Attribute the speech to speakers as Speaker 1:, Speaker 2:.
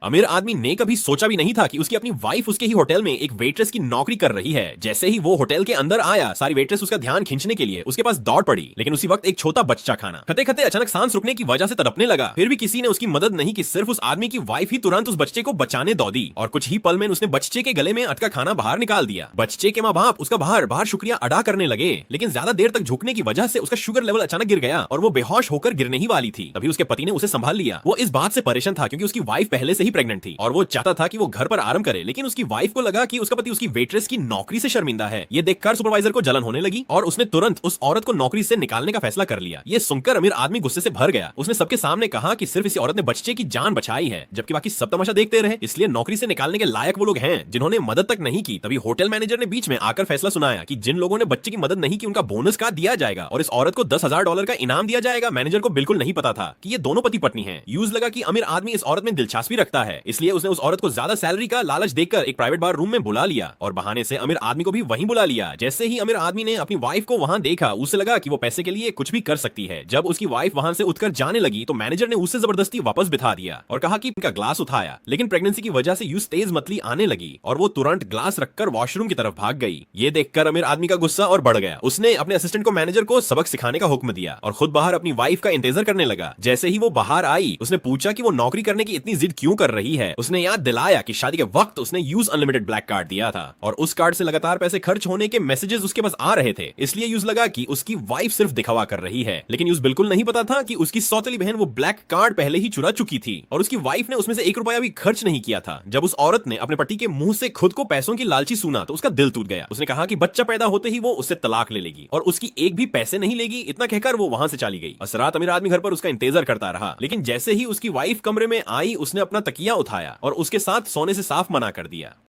Speaker 1: अमीर आदमी ने कभी सोचा भी नहीं था कि उसकी अपनी वाइफ उसके ही होटल में एक वेट्रेस की नौकरी कर रही है। जैसे ही वो होटल के अंदर आया, सारी वेट्रेस उसका ध्यान खींचने के लिए उसके पास दौड़ पड़ी, लेकिन उसी वक्त एक छोटा बच्चा खाना खते खते अचानक सांस रुकने की वजह से तड़पने लगा। फिर भी किसी ने उसकी मदद नहीं की, सिर्फ उस आदमी की वाइफ ही तुरंत उस बच्चे को बचाने दौड़ी और कुछ ही पल में उसने बच्चे के गले में अटका खाना बाहर निकाल दिया। बच्चे के माँ बाप उसका बाहर बाहर शुक्रिया अदा करने लगे, लेकिन ज्यादा देर तक झुकने की वजह से उसका शुगर लेवल अचानक गिर गया और वो बेहोश होकर गिरने ही वाली थी। तभी उसके पति ने उसे संभाल लिया। वो इस बात से परेशान था क्योंकि उसकी वाइफ पहले से ही प्रेग्नेंट थी और वो चाहता था कि वो घर पर आराम करे, लेकिन उसकी वाइफ को लगा कि उसका पति उसकी वेट्रेस की नौकरी से शर्मिंदा है। ये देखकर सुपरवाइजर को जलन होने लगी और उसने तुरंत उस औरत को नौकरी से निकालने का फैसला कर लिया। ये सुनकर अमीर आदमी गुस्से से भर गया। उसने सबके सामने कहा कि सिर्फ इसी औरत ने बच्चे की जान बचाई है, जबकि बाकी सब तमाशा देखते रहे। इसलिए नौकरी से निकालने के लायक वो लोग हैं जिन्होंने मदद तक नहीं की। तभी होटल मैनेजर ने बीच में आकर फैसला सुनाया कि जिन लोगों ने बच्चे की मदद नहीं की उनका बोनस का दिया जाएगा और इस औरत को $10,000 का इनाम दिया जाएगा। मैनेजर को बिल्कुल नहीं पता था कि ये दोनों पति पत्नी हैं। यूज लगा कि अमीर आदमी इस औरत में दिलचस्पी रखता है, इसलिए उसने उस औरत को ज्यादा सैलरी का लालच देकर एक प्राइवेट बार रूम में बुला लिया और बहाने से अमीर आदमी को भी वहीं बुला लिया। जैसे ही अमीर आदमी ने अपनी वाइफ को वहां देखा, उसे लगा कि वो पैसे के लिए कुछ भी कर सकती है। जब उसकी वाइफ वहां से उठकर जाने लगी तो मैनेजर ने उसे जबरदस्ती वापस बिठा दिया और कहा कि उनका ग्लास उठाया, लेकिन प्रेगनेंसी की वजह से यूज तेज मतली आने लगी और वो तुरंत ग्लास रखकर वॉशरूम की तरफ भाग गई। ये देखकर अमीर आदमी का गुस्सा और बढ़ गया। उसने अपने असिस्टेंट को मैनेजर को सबक सिखाने का हुक्म दिया और खुद बाहर अपनी वाइफ का इंतजार करने लगा। जैसे ही वो बाहर आई, उसने पूछा कि वो नौकरी करने की इतनी जिद क्यों कर रही है। उसने याद दिलाया कि शादी के वक्त उसने यूज अनलिमिटेड ब्लैक कार्ड दिया था और उस कार्ड से लगातार पैसे खर्च होने के मैसेजेस उसके पास आ रहे थे। इसलिए यूज लगा कि उसकी वाइफ सिर्फ दिखावा कर रही है, लेकिन यूज बिल्कुल नहीं पता था कि उसकी सौतेली बहन वो ब्लैक कार्ड पहले ही चुरा चुकी थी और उसकी वाइफ ने उसमें से ₹1 भी खर्च नहीं किया था। जब उस औरत ने अपने पति के मुंह से खुद को पैसों की लालची सुना तो उसका दिल टूट गया। उसने कहा कि बच्चा पैदा होते ही वो उससे तलाक ले लेगी और उसकी एक भी पैसे नहीं लेगी। इतना कहकर वो वहां से चली गई। असरात अमीर आदमी घर पर उसका इंतजार करता रहा, लेकिन जैसे ही उसकी वाइफ कमरे में आई, उसने अपना तकिया उठाया और उसके साथ सोने से साफ मना कर दिया।